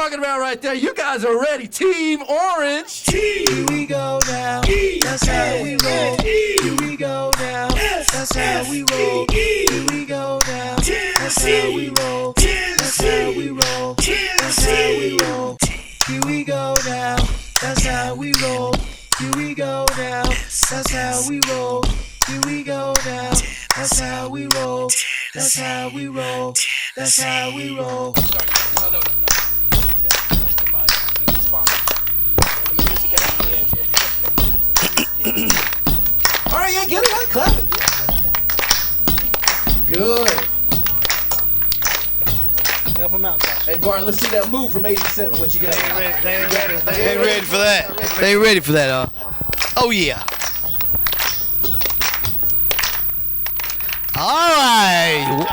talking about right there. You guys are ready. Team Orange. Here we go now. That's how we roll. Here we go now. That's how we roll. Here we go now. That's how we roll. That's how we roll. That's how we roll. Here we go now. That's how we roll. Here we go now. That's how we roll. Here we go now. That's how we roll. That's how we roll. That's how we roll. All right, yeah, get it right, clap it. Good. Help him out, Josh. Hey, Bart, let's see that move from 87. What you got? They ain't ready. They ain't ready for that. They ain't ready for that, huh? Oh, yeah. All right.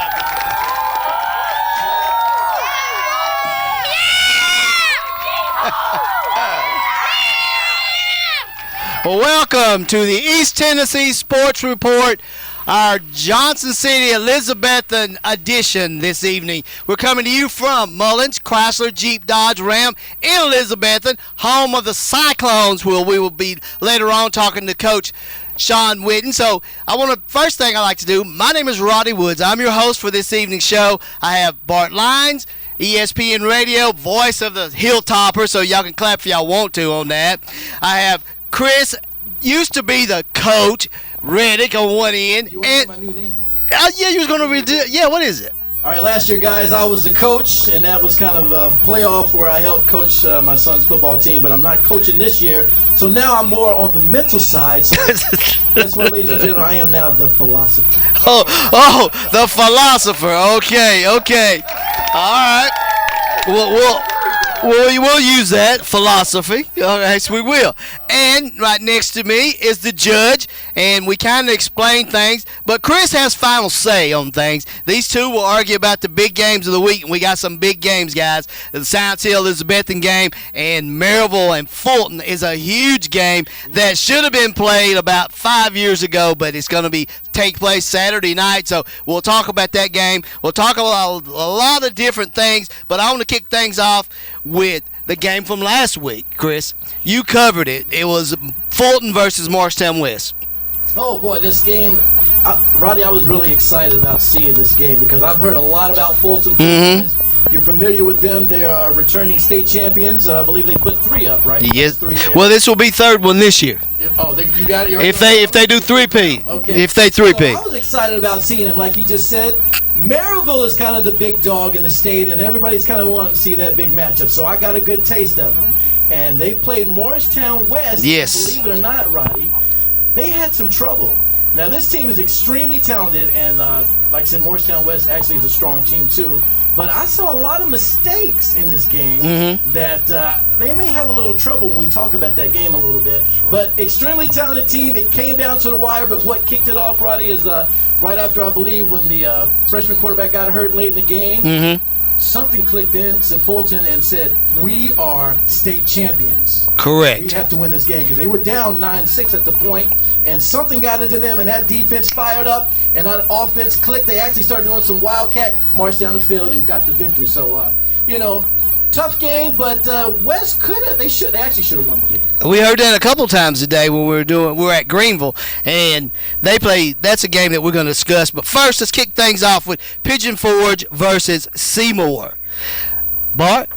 Well, welcome to the East Tennessee Sports Report, our Johnson City Elizabethton edition this evening. We're coming to you from Mullins, Chrysler, Jeep, Dodge, Ram in Elizabethton, home of the Cyclones, where we will be later on talking to Coach Shawn Witten. So first thing I like to do, my name is Roddy Woods. I'm your host for this evening's show. I have Bart Lyons, ESPN Radio, voice of the Hilltopper, so y'all can clap if y'all want to on that. I have Chris, used to be the coach, Reddick on one end. You want to know my new name? Yeah, you was going to redo it. Yeah, what is it? All right, last year, guys, I was the coach, and that was kind of a playoff where I helped coach my son's football team, but I'm not coaching this year, so now I'm more on the mental side. So that's what, ladies and gentlemen, I am now the philosopher. Oh, the philosopher. Okay. All right. We'll use that philosophy. All right, so we will. And right next to me is the judge, and we kind of explain things, but Chris has final say on things. These two will argue about the big games of the week, and we got some big games, guys. The Science Hill Elizabethton game and Maryville and Fulton is a huge game that should have been played about 5 years ago, but it's going to take place Saturday night, so we'll talk about that game. We'll talk about a lot of different things, but I want to kick things off with the game from last week. Chris, you covered it. It was Fulton versus Morristown West. Oh, boy, this game, Roddy, I was really excited about seeing this game because I've heard a lot about Fulton. If you're familiar with them, they are returning state champions. I believe they put 3 up, right? Yes. Well, this will be third one this year. Oh, you got it? If they do 3P. Okay. If they 3P. So I was excited about seeing them, like you just said. Maryville is kind of the big dog in the state, and everybody's kind of wanting to see that big matchup. So I got a good taste of them. And they played Morristown West. Yes. Believe it or not, Roddy, they had some trouble. Now, this team is extremely talented, and like I said, Morristown West actually is a strong team too. But I saw a lot of mistakes in this game that they may have a little trouble when we talk about that game a little bit. Sure. But extremely talented team. It came down to the wire, but what kicked it off, Roddy, is right after, I believe, when the freshman quarterback got hurt late in the game, something clicked into Fulton and said, we are state champions. Correct. We have to win this game because they were down 9-6 at the point, and something got into them, and that defense fired up, and that offense clicked. They actually started doing some wildcat, marched down the field, and got the victory. So, tough game, but West they actually should have won the game. We heard that a couple times today when we were at Greenville, and they played. That's a game that we're going to discuss. But first, let's kick things off with Pigeon Forge versus Seymour. Bart,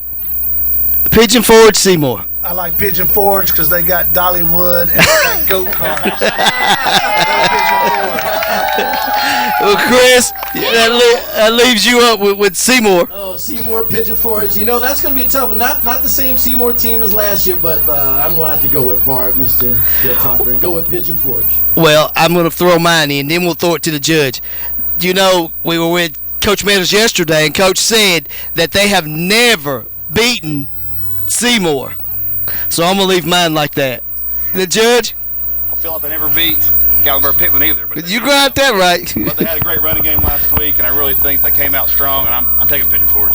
Pigeon Forge, Seymour. I like Pigeon Forge because they got Dollywood and they got go-karts. Well, Chris, that leaves you up with Seymour. Oh, Seymour, Pigeon Forge. That's going to be tough. Not the same Seymour team as last year, but I'm going to have to go with Bart, Mr. Hilltopper, and go with Pigeon Forge. Well, I'm going to throw mine in, then we'll throw it to the judge. We were with Coach Meadows yesterday, and Coach said that they have never beaten Seymour. So I'm going to leave mine like that. The judge? I feel like they never beat Gallenberg-Pittman either. But you got that right. But they had a great running game last week, and I really think they came out strong, and I'm taking Pigeon Forge.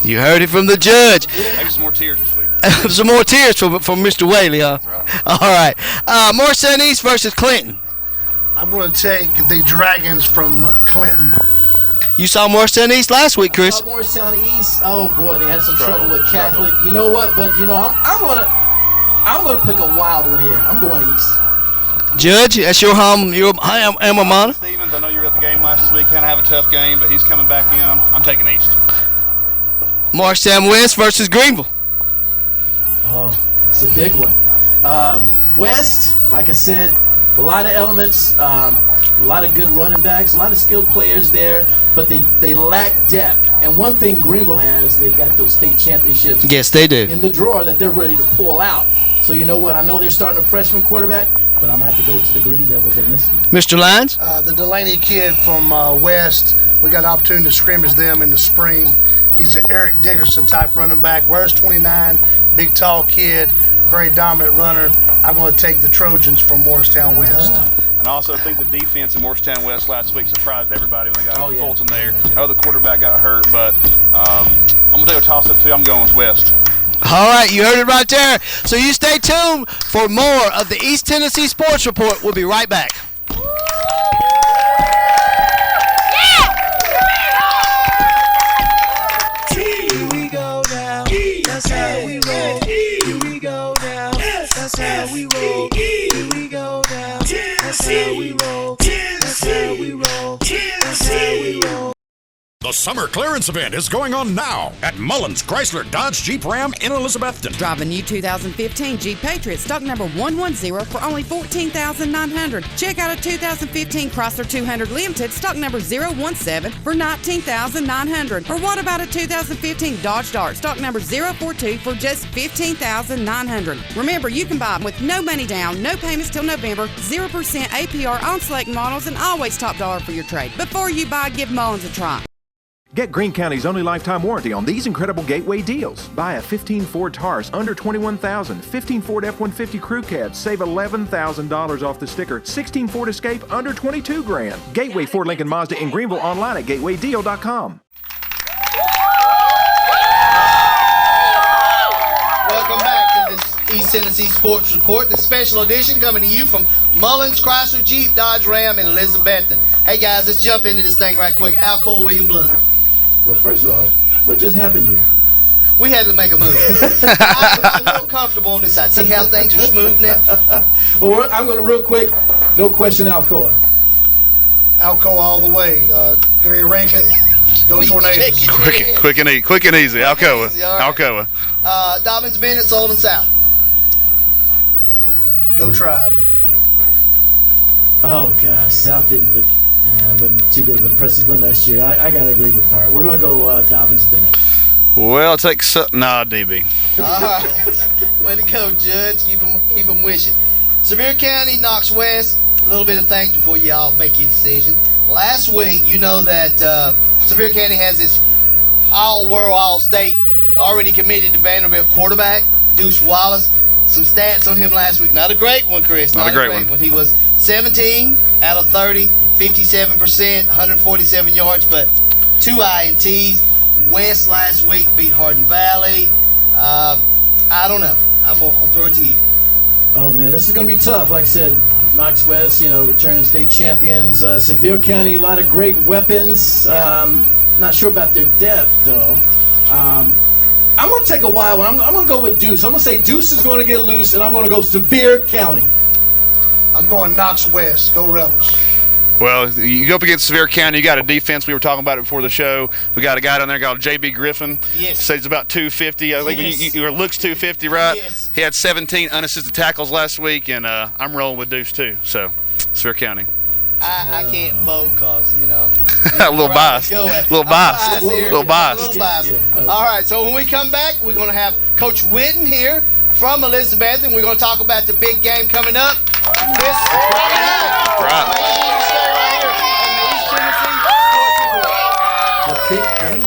You heard it from the judge. Maybe some more tears this week. Some more tears from Mr. Whaley, huh? That's right. All right. Morristown East versus Clinton. I'm going to take the Dragons from Clinton. You saw Morristown East last week, Chris. Morristown East. Oh boy, they had some trouble with Catholic. You know what? But I'm gonna pick a wild one here. I'm going East. Judge, that's your alma mater. Stevens, I know you were at the game last week. Kind of have a tough game, but he's coming back in. I'm taking East. Morristown West versus Greenville. Oh, it's a big one. West, like I said, a lot of elements, a lot of good running backs, a lot of skilled players there, but they lack depth. And one thing Greenville has, they've got those state championships. Yes, they do. In the drawer that they're ready to pull out. So you know what? I know they're starting a freshman quarterback, but I'm going to have to go to the Green Devils on this one. Mr. Lyons? The Delaney kid from West, we got an opportunity to scrimmage them in the spring. He's an Eric Dickerson type running back. Wears 29, big tall kid, very dominant runner. I'm going to take the Trojans from Morristown West. And I also think the defense in Morristown West last week surprised everybody when they got Fulton there. I know the quarterback got hurt, but I'm going to take a toss-up too. I'm going with West. All right, you heard it right there. So you stay tuned for more of the East Tennessee Sports Report. We'll be right back. Here we go now. That's how we roll. Here we go now. That's how we roll. Here we go now. That's how we roll. That's how we roll. That's how we roll. The summer clearance event is going on now at Mullins Chrysler Dodge Jeep Ram in Elizabethton. Drive a new 2015 Jeep Patriot, stock number 110 for only $14,900. Check out a 2015 Chrysler 200 Limited, stock number 017 for $19,900. Or what about a 2015 Dodge Dart, stock number 042 for just $15,900. Remember, you can buy them with no money down, no payments till November, 0% APR on select models, and always top dollar for your trade. Before you buy, give Mullins a try. Get Greene County's only lifetime warranty on these incredible gateway deals. Buy a 15 Ford Taurus under $21,000, 15 Ford F-150 Crew Cab, save $11,000 off the sticker, 16 Ford Escape under $22,000. Gateway Ford Lincoln Mazda in Greenville, online at gatewaydeal.com. Welcome back to this East Tennessee Sports Report, the special edition coming to you from Mullins Chrysler Jeep Dodge Ram in Elizabethton. Hey guys, let's jump into this thing right quick. Alcoa William Blunt. Well, first of all, what just happened here? We had to make a move. I'm more comfortable on this side. See how things are smooth now? Well, I'm going to real quick, no question, Alcoa. Alcoa all the way. Gary Rankin, go Tornadoes. Quick and easy. Alcoa. Right. Alcoa. Dobbins Bennett, Sullivan South. Go Tribe. Oh, gosh, South didn't look, wasn't too good of an impressive win last year. I got to agree with Bart. We're going to go Dobbins Bennett. Well, take DB. All right. Way to go, Judge. Keep them wishing. Sevier County, Knox West. A little bit of thanks before y'all make your decision. Last week, you know that Sevier County has this all-world, all-state already committed to Vanderbilt quarterback, Deuce Wallace. Some stats on him last week. Not a great one, Chris. Not a great one. He was 17 out of 30, 57%, 147 yards, but 2 INTs. West last week beat Hardin Valley. I don't know. I'll throw it to you. Oh, man, this is going to be tough. Like I said, Knox West, returning state champions. Sevier County, a lot of great weapons. Yeah. Not sure about their depth, though. I'm going to take a wild one. I'm going to go with Deuce. I'm going to say Deuce is going to get loose, and I'm going to go Sevier County. I'm going Knox West. Go Rebels. Well, you go up against Sevier County, you got a defense. We were talking about it before the show. We got a guy down there called J.B. Griffin. Yes. Says he's about 250. I think Yes. he looks 250, right? Yes. He had 17 unassisted tackles last week, and I'm rolling with Deuce too. So, Sevier County. I can't vote because, A little biased. A little biased. Little biased. All right, so when we come back, we're going to have Coach Witten here from Elizabeth, and we're going to talk about the big game coming up this Friday night. Right. Make sure you stay right here on the East Tennessee Sports Report. The big game.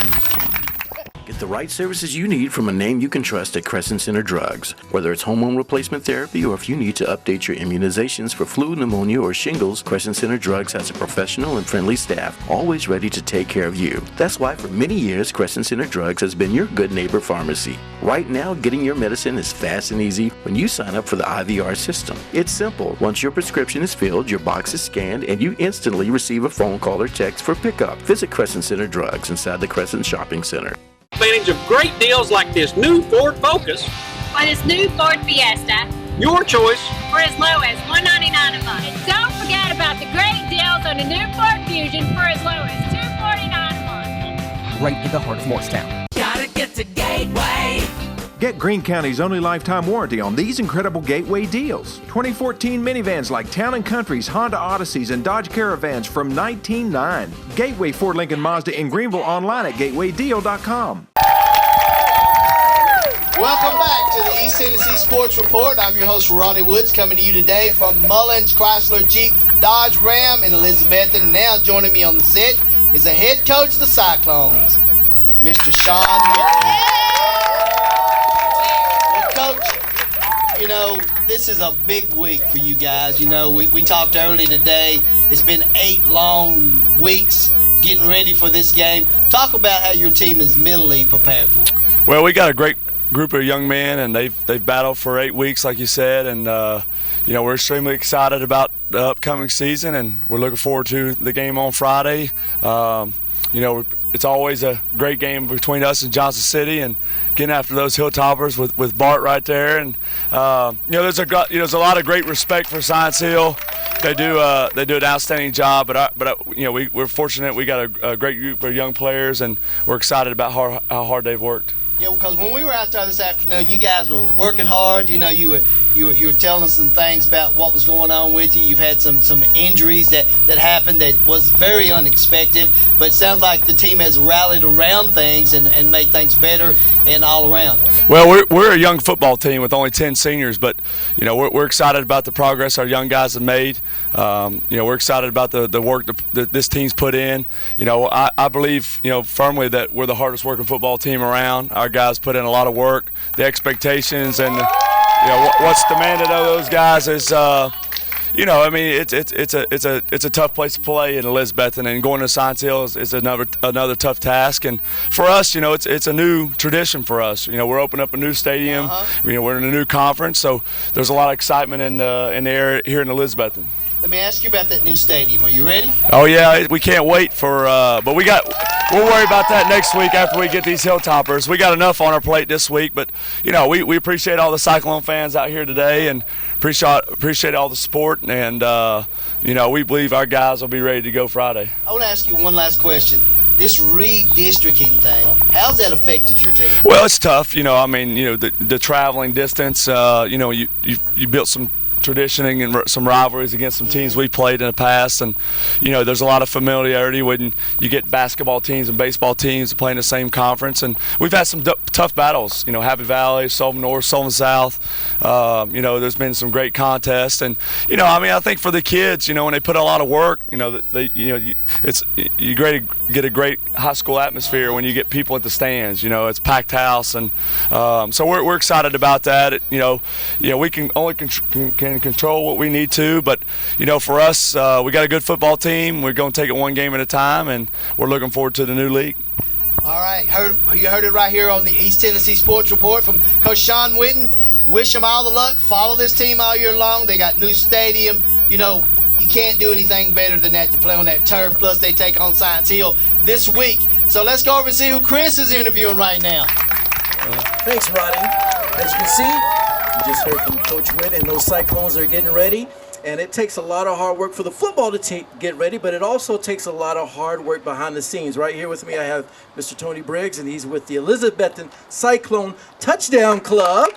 Get the right services you need from a name you can trust at Crescent Center Drugs. Whether it's hormone replacement therapy or if you need to update your immunizations for flu, pneumonia, or shingles, Crescent Center Drugs has a professional and friendly staff, always ready to take care of you. That's why for many years, Crescent Center Drugs has been your good neighbor pharmacy. Right now, getting your medicine is fast and easy when you sign up for the IVR system. It's simple. Once your prescription is filled, your box is scanned, and you instantly receive a phone call or text for pickup. Visit Crescent Center Drugs inside the Crescent Shopping Center. Advantage of great deals like this new Ford Focus or this new Ford Fiesta. Your choice. For as low as $199 a month. And don't forget about the great deals on the new Ford Fusion for as low as $249 a month. Right in the heart of Morristown. Gotta get to Gateway. Get Greene County's only lifetime warranty on these incredible Gateway deals. 2014 minivans like Town & Country's, Honda Odysseys, and Dodge Caravans from $19,900. Gateway Ford Lincoln Mazda in Greenville online at gatewaydeal.com. Welcome back to the East Tennessee Sports Report. I'm your host, Roddy Woods, coming to you today from Mullins, Chrysler, Jeep, Dodge, Ram in Elizabethton. Now joining me on the set is the head coach of the Cyclones, Mr. Shawn Witten. Well, Coach, you know, this is a big week for you guys. You know, we talked earlier today. It's been 8 long weeks getting ready for this game. Talk about how your team is mentally prepared for it. Well, we got a great group of young men, and they've battled for 8 weeks, like you said, and you know, we're extremely excited about the upcoming season, and we're looking forward to the game on Friday. You know, it's always a great game between us and Johnson City, and getting after those Hilltoppers with Bart right there, and you know, there's a lot of great respect for Science Hill. They do an outstanding job, but you know, we're fortunate we got a great group of young players, and we're excited about how hard they've worked. Yeah, because when we were out there this afternoon, you guys were working hard. You know, you were telling us some things about what was going on with you. You've had some injuries that happened that was very unexpected, but it sounds like the team has rallied around things and made things better and all around. Well, we're a young football team with only 10 seniors, but you know, we're excited about the progress our young guys have made. You know, we're excited about the work that this team's put in. You know, I believe, you know, firmly that we're the hardest working football team around. Our guys put in a lot of work. The expectations and you know what's demanded of those guys is, you know, I mean, it's a tough place to play in Elizabethton, and going to Science Hill is another tough task. And for us, you know, it's a new tradition for us. You know, we're opening up a new stadium. You know, we're in a new conference, so there's a lot of excitement in the area here in Elizabethton. Let me ask you about that new stadium. Are you ready? Oh yeah, we can't wait for. But we'll worry about that next week after we get these Hilltoppers. We got enough on our plate this week, but you know, we appreciate all the Cyclone fans out here today, and appreciate all the support, and you know, we believe our guys will be ready to go Friday. I want to ask you one last question. This redistricting thing, how's that affected your team? Well, it's tough. You know, I mean, you know, the traveling distance. You know, you built some traditioning and some rivalries against some teams we played in the past, and you know, there's a lot of familiarity when you get basketball teams and baseball teams playing the same conference, and we've had some tough battles. You know, Happy Valley, Sullivan North, Sullivan South. You know, there's been some great contests, and you know, I mean, I think for the kids, you know, when they put a lot of work, you know, you get a great high school atmosphere when you get people at the stands. You know, it's packed house, and so we're excited about that. You know, we can only can control what we need to, but you know, for us, we got a good football team. We're going to take it one game at a time, and we're looking forward to the new league. All right, you heard it right here on the East Tennessee Sports Report from Coach Shawn Witten. Wish them all the luck. Follow this team all year long. They got new stadium. You know, you can't do anything better than that, to play on that turf. Plus, they take on Science Hill this week. So let's go over and see who Chris is interviewing right now. Thanks, Roddy. As you can see, you just heard from Coach Witten, and those Cyclones are getting ready. And it takes a lot of hard work for the football to get ready, but it also takes a lot of hard work behind the scenes. Right here with me, I have Mr. Tony Briggs, and he's with the Elizabethton Cyclone Touchdown Club.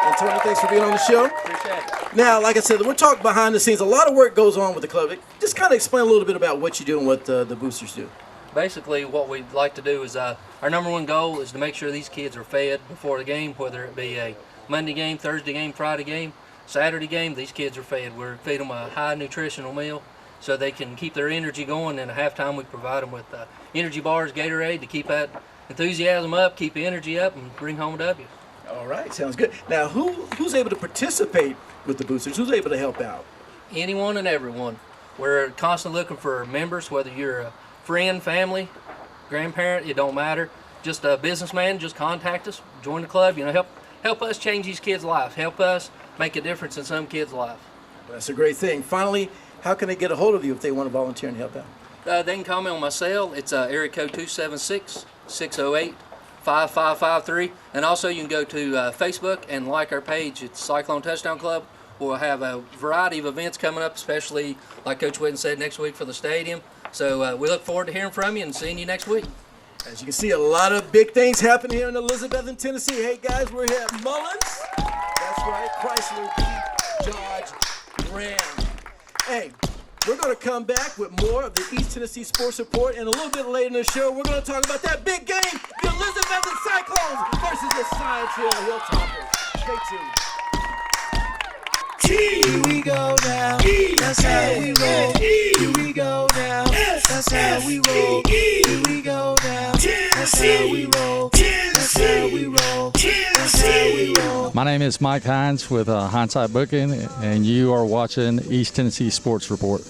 And Tony, thanks for being on the show. Appreciate it. Now, like I said, we're talking behind the scenes. A lot of work goes on with the club. Just kind of explain a little bit about what you do and what the boosters do. Basically, what we'd like to do is our number one goal is to make sure these kids are fed before the game, whether it be a Monday game, Thursday game, Friday game, Saturday game. These kids are fed. We feed them a high nutritional meal so they can keep their energy going. And at halftime, we provide them with energy bars, Gatorade, to keep that enthusiasm up, keep the energy up, and bring home a W. All right, sounds good. Now, who's able to participate with the boosters? Who's able to help out? Anyone and everyone. We're constantly looking for members, whether you're a friend, family, grandparent, it don't matter. Just a businessman, just contact us, join the club, help us change these kids' lives, help us make a difference in some kids' life. That's a great thing. Finally, how can they get a hold of you if they want to volunteer and help out? They can call me on my cell. It's area code 276-608-5553. And also you can go to Facebook and like our page. It's Cyclone Touchdown Club. We'll have a variety of events coming up, especially, like Coach Witten said, next week for the stadium. So we look forward to hearing from you and seeing you next week. As you can see, a lot of big things happen here in Elizabethton, Tennessee. Hey, guys, we're here at Mullins. That's right, Chrysler, Dodge, Ram. Hey, we're going to come back with more of the East Tennessee Sports Report, and a little bit later in the show, we're going to talk about that big game, the Elizabethton Cyclones versus the Science Hill Hilltoppers. Stay tuned. Here we go now. That's how we roll. Here we go now. That's how we roll. Here we go now. That's how we roll. That's how we roll. That's how we roll. My name is Mike Hines with Hindsight Booking, and you are watching East Tennessee Sports Report.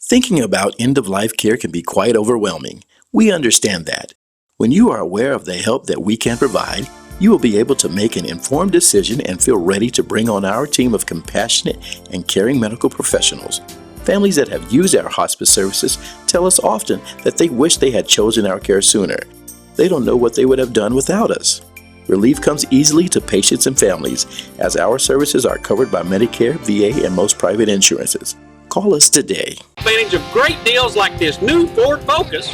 Thinking about end-of-life care can be quite overwhelming. We understand that. When you are aware of the help that we can provide, you will be able to make an informed decision and feel ready to bring on our team of compassionate and caring medical professionals. Families that have used our hospice services tell us often that they wish they had chosen our care sooner. They don't know what they would have done without us. Relief comes easily to patients and families, as our services are covered by Medicare, VA, and most private insurances. Call us today. Advantage of great deals like this new Ford Focus.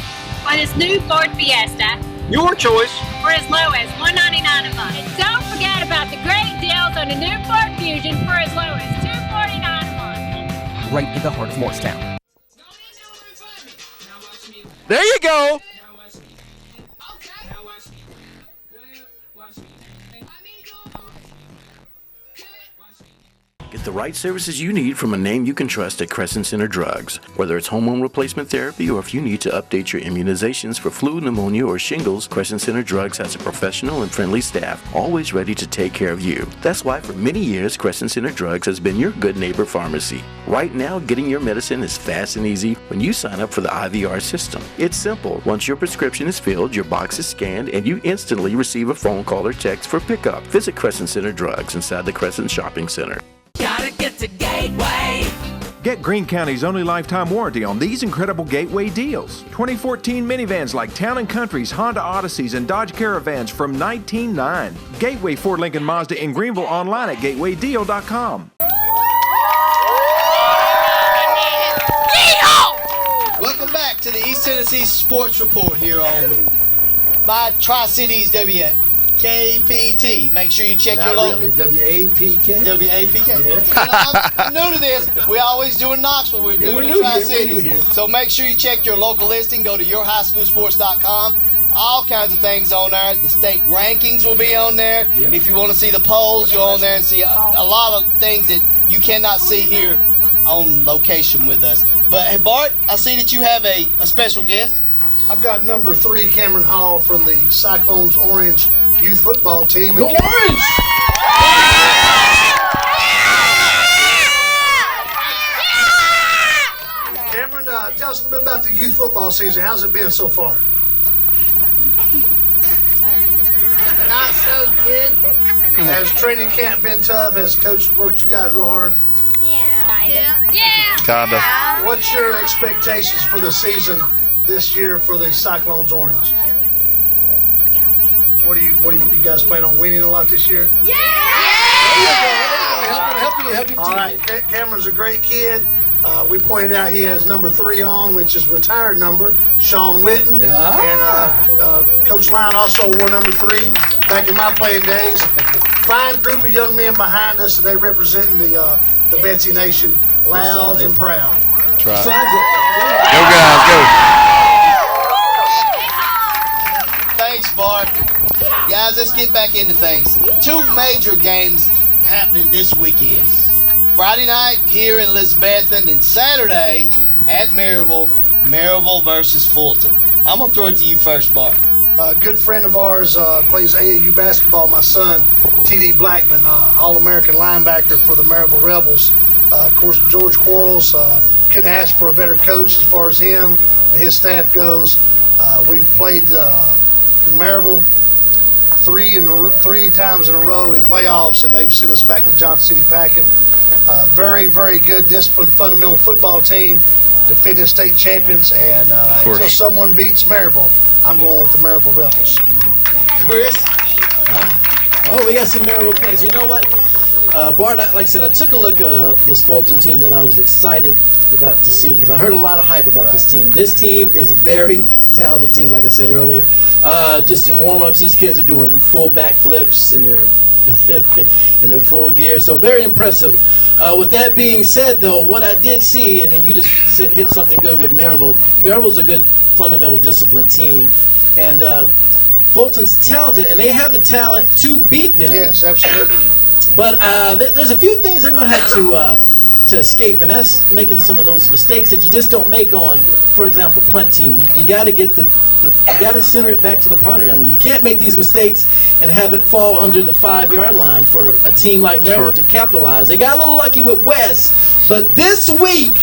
Or this new Ford Fiesta. Your choice. For as low as $199 a month. And don't forget about the great deals on the new Ford Fusion for as low as $249 a month. Right in the heart of Morristown. There you go. Get the right services you need from a name you can trust at Crescent Center Drugs. Whether it's hormone replacement therapy or if you need to update your immunizations for flu, pneumonia, or shingles, Crescent Center Drugs has a professional and friendly staff always ready to take care of you. That's why for many years, Crescent Center Drugs has been your good neighbor pharmacy. Right now, getting your medicine is fast and easy when you sign up for the IVR system. It's simple. Once your prescription is filled, your box is scanned, and you instantly receive a phone call or text for pickup. Visit Crescent Center Drugs inside the Crescent Shopping Center. Gotta get to Gateway. Get Greene County's only lifetime warranty on these incredible Gateway deals. 2014 minivans like Town & Country's, Honda Odysseys, and Dodge Caravans from $19,900. Gateway Ford Lincoln Mazda in Greenville online at gatewaydeal.com. Welcome back to the East Tennessee Sports Report here on my Tri-Cities WKPT. Make sure you check your local. Really, WAPK? WAPK. Yeah. I'm new to this. We always do in Knoxville. We're new to Tri-Cities. So make sure you check your local listing. Go to yourhighschoolsports.com. All kinds of things on there. The state rankings will be on there. Yeah. If you want to see the polls, go on there and see a lot of things that you cannot see here on location with us. But hey, Bart, I see that you have a special guest. I've got number 3, Cameron Hall from the Cyclones Orange youth football team. Go Orange! Cameron, tell us a little bit about the youth football season. How's it been so far? Not so good. Has training camp been tough? Has coach worked you guys real hard? Yeah. Kinda. What's your expectations for the season this year for the Cyclones Orange? What do you guys plan on winning a lot this year? Yeah! Help you. All right, Cameron's a great kid. We pointed out he has number 3 on, which is retired number, Shawn Witten. Yeah. And Coach Lyon also wore number 3 back in my playing days. Fine group of young men behind us, and they representing the Betsy Nation, loud and proud. That's right. Go guys, go. Thanks, Bart. Guys, let's get back into things. 2 major games happening this weekend. Friday night here in Elizabethton, and Saturday at Maryville versus Fulton. I'm going to throw it to you first, Bart. A good friend of ours plays AAU basketball, my son, T.D. Blackman, All-American linebacker for the Maryville Rebels. Of course, George Quarles, couldn't ask for a better coach as far as him and his staff goes. We've played in Maryville three times in a row in playoffs, and they've sent us back to Johnson City Packing. Very, very good, disciplined, fundamental football team, defending state champions, and until someone beats Maryville, I'm going with the Maryville Rebels. Chris? We got some Maryville players. You know what? Bart, like I said, I took a look at this Fulton team that I was excited about to see because I heard a lot of hype about this team. This team is a very talented team, like I said earlier. Just in warm-ups, these kids are doing full backflips in their full gear, so very impressive. With that being said, though, what I did see, and then you just hit something good with Maryville. Maryville's a good fundamental discipline team, and Fulton's talented, and they have the talent to beat them. Yes, absolutely. But there's a few things they're going to have to escape, and that's making some of those mistakes that you just don't make on, for example, punt team. You got to get you got to center it back to the punter. I mean, you can't make these mistakes and have it fall under the 5-yard line for a team like Maryville to capitalize. They got a little lucky with West, but this week,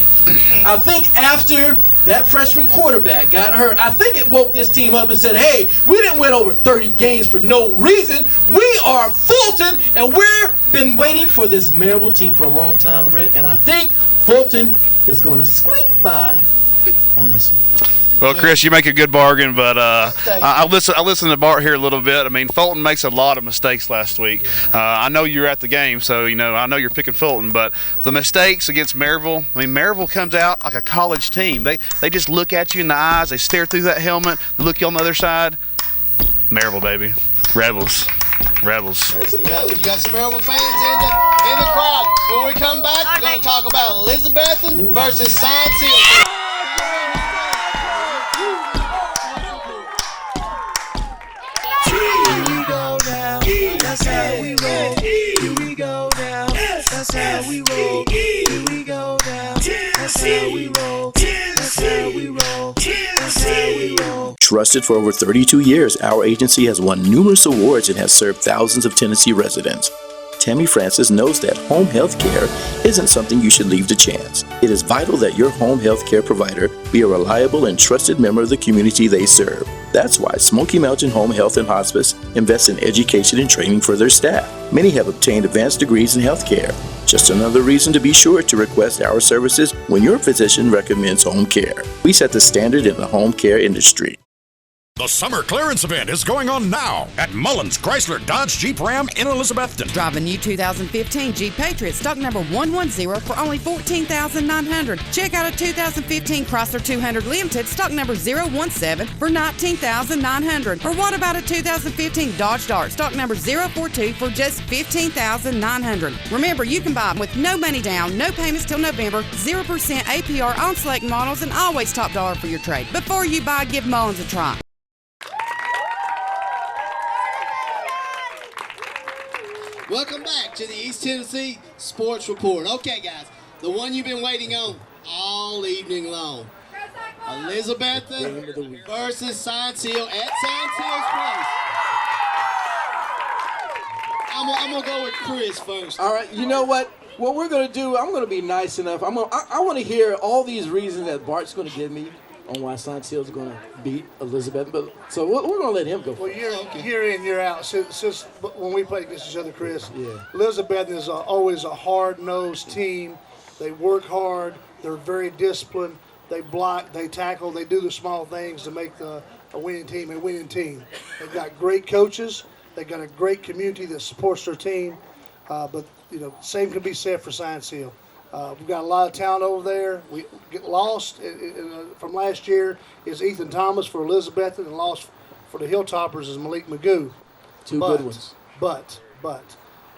I think after that freshman quarterback got hurt, I think it woke this team up and said, hey, we didn't win over 30 games for no reason. We are Fulton, and we've been waiting for this Maryville team for a long time, Britt, and I think Fulton is going to squeak by on this one. Well, Chris, you make a good bargain, but I listen to Bart here a little bit. I mean, Fulton makes a lot of mistakes last week. I know you're at the game, so I know you're picking Fulton, but the mistakes against Maryville. I mean, Maryville comes out like a college team. They just look at you in the eyes. They stare through that helmet. They look you on the other side. Maryville, baby, Rebels. You got some Maryville fans in the crowd. When we come back, we're going to talk about Elizabethton versus Science Hill. That's how we roll. Here we go now. That's how we roll. Here we go now. That's how we roll. That's how we roll. That's how we roll. Trusted for over 32 years, our agency has won numerous awards and has served thousands of Tennessee residents. Tammy Francis knows that home health care isn't something you should leave to chance. It is vital that your home health care provider be a reliable and trusted member of the community they serve. That's why Smoky Mountain Home Health and Hospice invests in education and training for their staff. Many have obtained advanced degrees in health care. Just another reason to be sure to request our services when your physician recommends home care. We set the standard in the home care industry. The summer clearance event is going on now at Mullins Chrysler Dodge Jeep Ram in Elizabethton. Drive a new 2015 Jeep Patriot, stock number 110 for only $14,900. Check out a 2015 Chrysler 200 Limited, stock number 017 for $19,900. Or what about a 2015 Dodge Dart, stock number 042 for just $15,900. Remember, you can buy them with no money down, no payments till November, 0% APR on select models, and always top dollar for your trade. Before you buy, give Mullins a try. Welcome back to the East Tennessee Sports Report. Okay, guys, the one you've been waiting on all evening long. Elizabethton versus Science Hill at Science Hill's place. I'm going to go with Chris first. All right, you know what? What we're going to do, I'm going to be nice enough. I want to hear all these reasons that Bart's going to give me on why Science Hill is going to beat Elizabethton. But so we're going to let him go. Well, year in, year out. Since when we played against each other, Chris, Elizabethton is always a hard-nosed team. They work hard. They're very disciplined. They block. They tackle. They do the small things to make a winning team a winning team. They've got great coaches. They've got a great community that supports their team. But same can be said for Science Hill. We've got a lot of talent over there. We get lost from last year is Ethan Thomas for Elizabethton, and lost for the Hilltoppers is Malik Magoo. Two good ones. But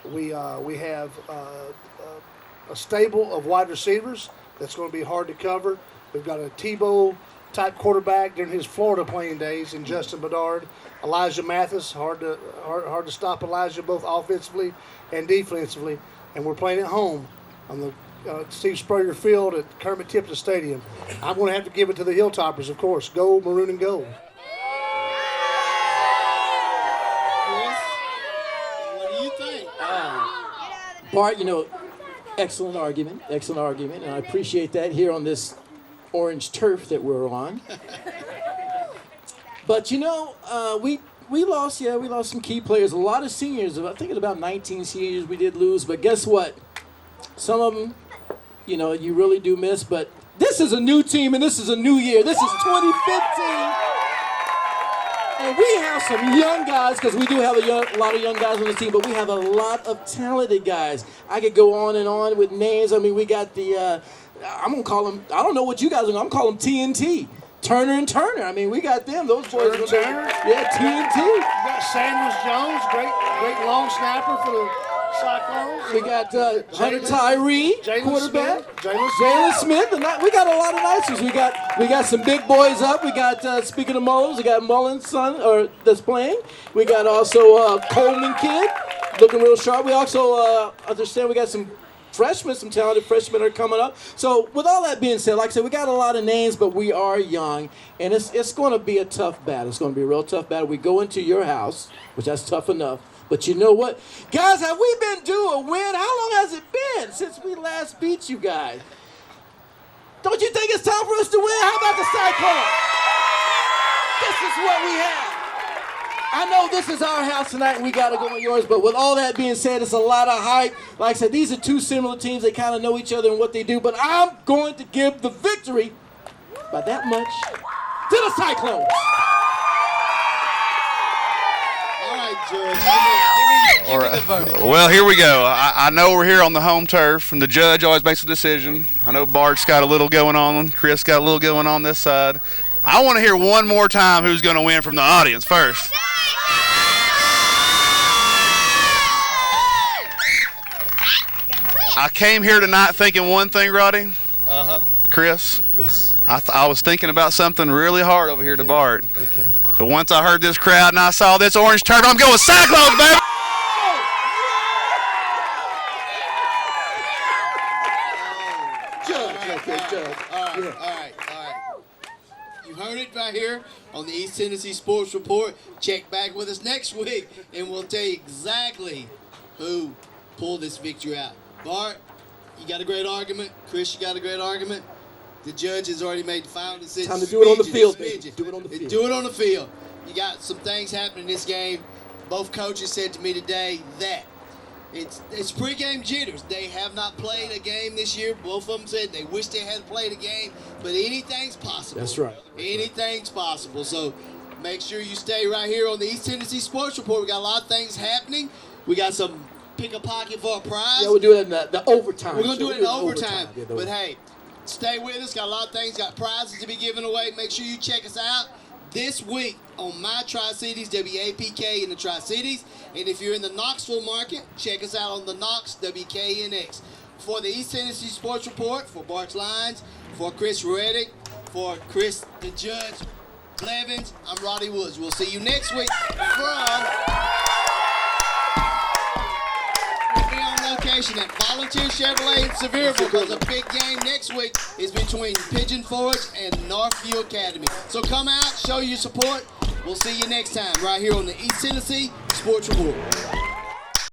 we have a stable of wide receivers that's going to be hard to cover. We've got a Tebow type quarterback during his Florida playing days in Justin Bedard. Elijah Mathis, hard to stop Elijah both offensively and defensively. And we're playing at home on the Steve Spurrier Field at Kermit Tipton Stadium. I'm going to have to give it to the Hilltoppers, of course. Gold, maroon, and gold. Bart, excellent argument, and I appreciate that here on this orange turf that we're on. But we lost some key players. A lot of seniors. I think it's about 19 seniors we did lose. But guess what? Some of them, you really do miss. But this is a new team and this is a new year. This is 2015. And we have some young guys, because we do have a lot of young guys on the team, but we have a lot of talented guys. I could go on and on with names. I mean, we got the, I'm going to call them, I don't know what you guys are going to, I'm going to call them TNT. Turner and Turner. I mean, we got them. Those boys. Turner. Yeah, TNT. We got Sanders Jones, great long snapper for the Cyclones. We got Hunter Tyree, quarterback. Jalen Smith. And we got a lot of nice ones. We got some big boys up. We got, speaking of Mullins, we got Mullins' son that's playing. We got also Coleman kid, looking real sharp. We also understand we got some talented freshmen are coming up. So with all that being said, like I said, we got a lot of names, but we are young, and it's going to be a tough battle. It's going to be a real tough battle. We go into your house, which that's tough enough. But you know what? Guys, have we been due a win? How long has it been since we last beat you guys? Don't you think it's time for us to win? How about the Cyclone? This is what we have. I know this is our house tonight and we got to go on yours, but with all that being said, it's a lot of hype. Like I said, these are two similar teams. They kind of know each other and what they do, but I'm going to give the victory by that much to the Cyclones. All right, George. Give me the verdict. Well, here we go. I know we're here on the home turf, and the judge always makes a decision. I know Bart's got a little going on. Chris got a little going on this side. I want to hear one more time who's going to win from the audience first. I came here tonight thinking one thing, Roddy. Chris. Yes. I was thinking about something really hard over here to Bart. Okay. But once I heard this crowd and I saw this orange turf, I'm going Cyclones, baby! Judge. All right. You heard it right here on the East Tennessee Sports Report. Check back with us next week, and we'll tell you exactly who pulled this victory out. Bart, you got a great argument. Chris, you got a great argument. The judge has already made the final decision. Time to do it on the field, baby. Do it on the field. Do it on the field. You got some things happening in this game. Both coaches said to me today that it's pre-game jitters. They have not played a game this year. Both of them said they wish they had played a game, but anything's possible. That's right. Anything's possible. So make sure you stay right here on the East Tennessee Sports Report. We got a lot of things happening. We got some pick a pocket for a prize. Yeah, we'll do it in the overtime. We're going to do it in overtime. But hey, stay with us. Got a lot of things. Got prizes to be given away. Make sure you check us out this week on My Tri-Cities, WAPK in the Tri-Cities. And if you're in the Knoxville market, check us out on the Knox, WKNX. For the East Tennessee Sports Report, for Bart Lyons, for Chris Reddick, for Chris the Judge Blevins, I'm Roddy Woods. We'll see you next week from... We'll be on location at Volunteer Chevrolet in Sevierville, because a big game next week is between Pigeon Forge and Northview Academy. So come out, show your support. We'll see you next time right here on the East Tennessee Sports Report.